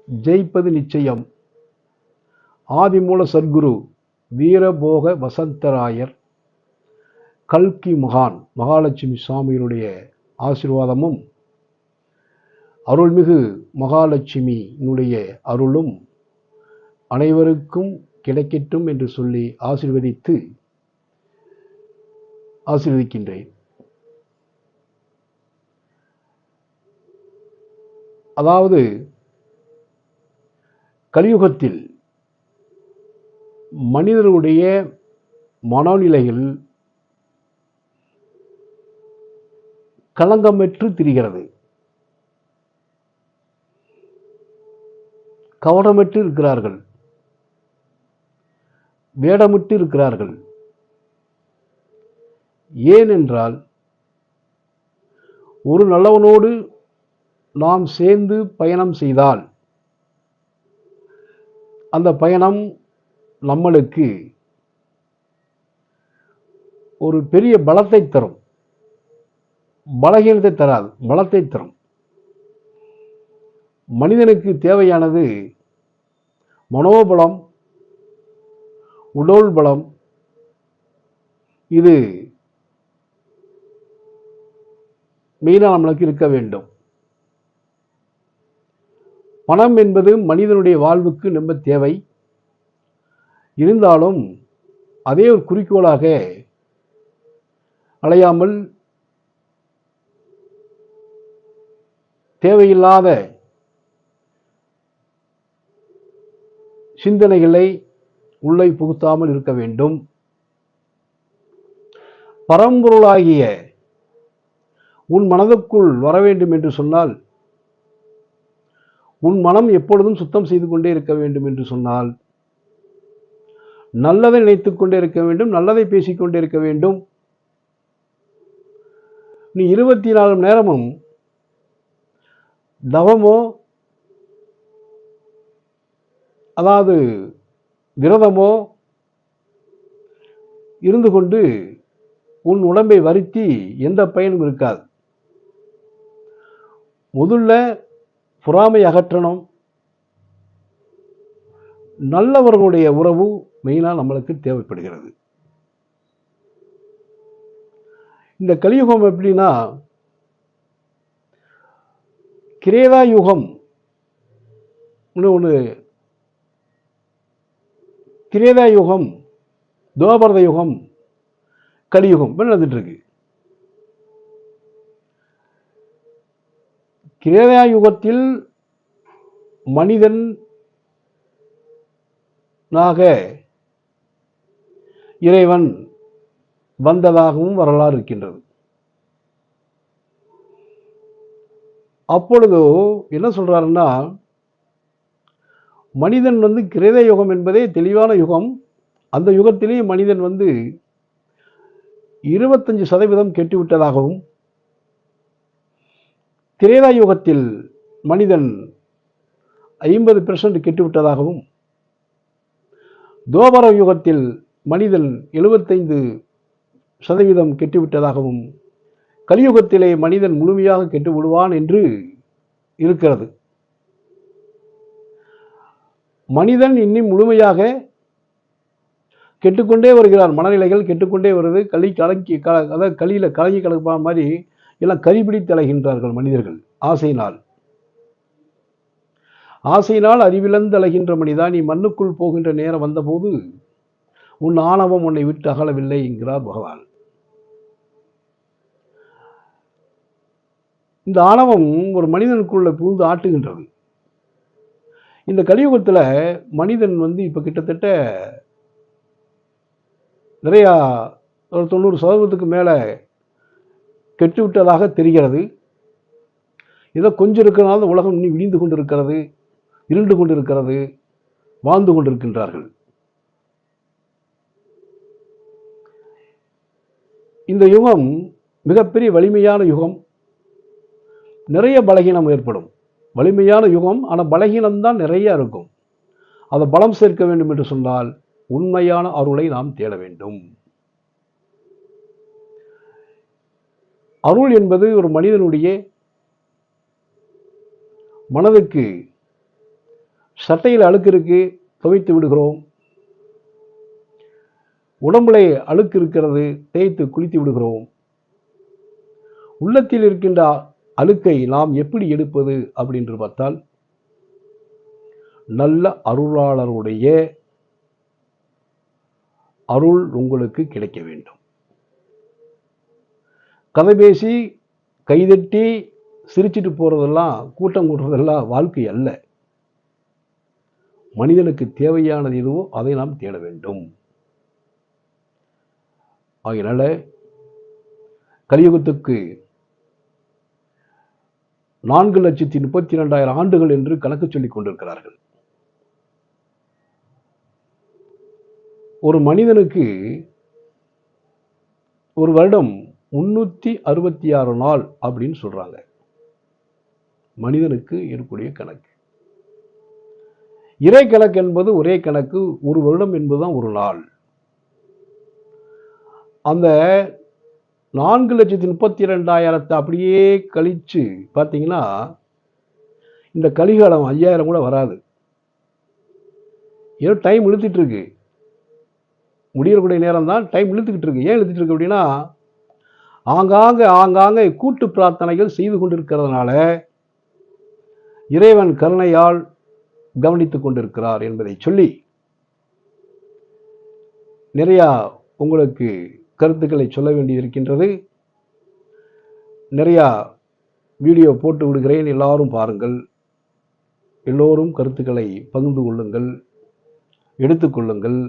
ஜெயிப்பது நிச்சயம். ஆதிமூல சத்குரு வீரபோக வசந்தராயர், கல்கி மகான் மகாலட்சுமி சுவாமியினுடைய ஆசீர்வாதமும் அருள்மிகு மகாலட்சுமியினுடைய அருளும் அனைவருக்கும் கிடைக்கட்டும் என்று சொல்லி ஆசீர்வதிக்கின்றேன். அதாவது கலியுகத்தில் மனிதனுடைய மனநிலையில் களங்கமற்று திரிகிறது, கவனமற்று இருக்கிறார்கள், வேடமிட்டு இருக்கிறார்கள். ஏனென்றால் ஒரு நல்லவனோடு நாம் சேர்ந்து பயணம் செய்தால் அந்த பயணம் நம்மளுக்கு ஒரு பெரிய பலத்தை தரும். பலகீனத்தை தராது, பலத்தை தரும். மனிதனுக்கு தேவையானது மனோபலம், உடல் பலம். இது மெயினாக நம்மளுக்கு இருக்க வேண்டும். பணம் என்பது மனிதனுடைய வாழ்வுக்கு ரொம்ப தேவை. இருந்தாலும் அதே ஒரு குறிக்கோளாக அலையாமல் தேவையில்லாத சிந்தனைகளை உள்ளே புகுத்தாமல் இருக்க வேண்டும். பரம்பொருளாகிய உன் மனதுக்குள் வர வேண்டும் என்று சொன்னால், உன் மனம் எப்பொழுதும் சுத்தம் செய்து கொண்டே இருக்க வேண்டும் என்று சொன்னால், நல்லதை நினைத்துக் கொண்டே இருக்க வேண்டும், நல்லதை பேசிக்கொண்டே இருக்க வேண்டும். நீ 24 மணி நேரமும் தவமோ, அதாவது விரதமோ இருந்து கொண்டு உன் உடம்பை வருத்தி எந்த பயனும் இருக்காது. முதல்ல பொறாமை அகற்றணும். நல்லவர்களுடைய உறவு மெயினாக நம்மளுக்கு தேவைப்படுகிறது. இந்த கலியுகம் எப்படின்னா, கிரேதா யுகம் ஒன்று, கிரேதா யுகம், துவாபர யுகம், கலியுகம் நடந்துட்டு இருக்கு. கிரேதா யுகத்தில் மனிதனாக இறைவன் வந்ததாகவும் வரலாறு இருக்கின்றது. அப்பொழுது என்ன சொல்றாருன்னா, மனிதன் கிரேத யுகம் என்பதே தெளிவான யுகம். அந்த யுகத்திலேயே மனிதன் 25% கெட்டுவிட்டதாகவும், திரேதா யுகத்தில் மனிதன் 50% கெட்டுவிட்டதாகவும், துவாபர யுகத்தில் மனிதன் 75% கெட்டுவிட்டதாகவும், கலியுகத்திலே மனிதன் முழுமையாக கெட்டு விடுவான் என்று இருக்கிறது. மனிதன் இன்னும் முழுமையாக கெட்டுக்கொண்டே வருகிறார். மனநிலைகள் கெட்டுக்கொண்டே வருது. அதாவது களியில் கலங்கி கலப்பா மாதிரி எல்லாம் கரிபிடித்து அலைகின்றார்கள் மனிதர்கள். ஆசையினால் அறிவிழந்து அலைகின்ற மனிதா, நீ மண்ணுக்குள் போகின்ற நேரம் வந்தபோது உன் ஆணவம் உன்னை விட்டு அகலவில்லை என்கிறார் பகவான். இந்த ஆணவம் ஒரு மனிதனுக்குள்ள புகுந்து ஆட்டுகின்றது. இந்த கலியுகத்தில் மனிதன் இப்போ கிட்டத்தட்ட நிறையா ஒரு 90% மேலே கெட்டுவிட்டதாக தெரிகிறது. ஏதோ கொஞ்சம் இருக்கிறனால உலகம் இன்னும் விடிந்து கொண்டிருக்கிறது, இருண்டு கொண்டிருக்கிறது, வாழ்ந்து கொண்டிருக்கின்றார்கள். இந்த யுகம் மிகப்பெரிய வலிமையான யுகம். நிறைய பலகீனம் ஏற்படும். வலிமையான யுகம், ஆனால் பலகீனம்தான் நிறைய இருக்கும். அதை பலம் சேர்க்க வேண்டும் என்று சொன்னால் உண்மையான அருளை நாம் தேட வேண்டும். அருள் என்பது ஒரு மனிதனுடைய மனதுக்கு சட்டையில் அழுக்கு இருக்கு, துவைத்து விடுகிறோம். உடம்புல அழுக்கு இருக்கிறது, தேய்த்து குளித்து விடுகிறோம். உள்ளத்தில் இருக்கின்ற அழுக்கை நாம் எப்படி எடுப்பது அப்படின்னு பார்த்தால், நல்ல அருளாளருடைய அருள் உங்களுக்கு கிடைக்க வேண்டும். கதை பேசி கைதட்டி சிரிச்சிட்டு போறதெல்லாம், கூட்டம் கூட்டுறதெல்லாம் வாழ்க்கை அல்ல. மனிதனுக்கு தேவையானது எதுவோ அதை நாம் தேட வேண்டும். ஆகையினால கலியுகத்துக்கு 4,32,000 ஆண்டுகள் என்று கணக்கு சொல்லிக் கொண்டிருக்கிறார்கள். ஒரு மனிதனுக்கு ஒரு வருடம் 366 நாள் அப்படின்னு சொல்றாங்க. மனிதனுக்கு இருக்கக்கூடிய கணக்கு. இறை கணக்கு என்பது ஒரே கணக்கு. ஒரு வருடம் என்பதுதான் ஒரு நாள். அந்த 4,32,000 அப்படியே கழிச்சு பார்த்தீங்கன்னா, இந்த கலிகாலம் 5000 கூட வராது. ஏதோ டைம் இழுத்துட்டு இருக்கு. முடியக்கூடிய நேரம் தான், டைம் இழுத்துக்கிட்டு இருக்கு. ஏன் இழுத்துட்டு இருக்கு அப்படின்னா, ஆங்காங்கே கூட்டு பிரார்த்தனைகள் செய்து கொண்டிருக்கிறதுனால இறைவன் கருணையால் கவனித்துக் கொண்டிருக்கிறார் என்பதை சொல்லி, நிறையா உங்களுக்கு கருத்துக்களை சொல்ல வேண்டியிருக்கின்றது. நிறையா வீடியோ போட்டு விடுகிறேன், எல்லாரும் பாருங்கள். எல்லோரும் கருத்துக்களை பகிர்ந்து கொள்ளுங்கள், எடுத்துக்கொள்ளுங்கள்.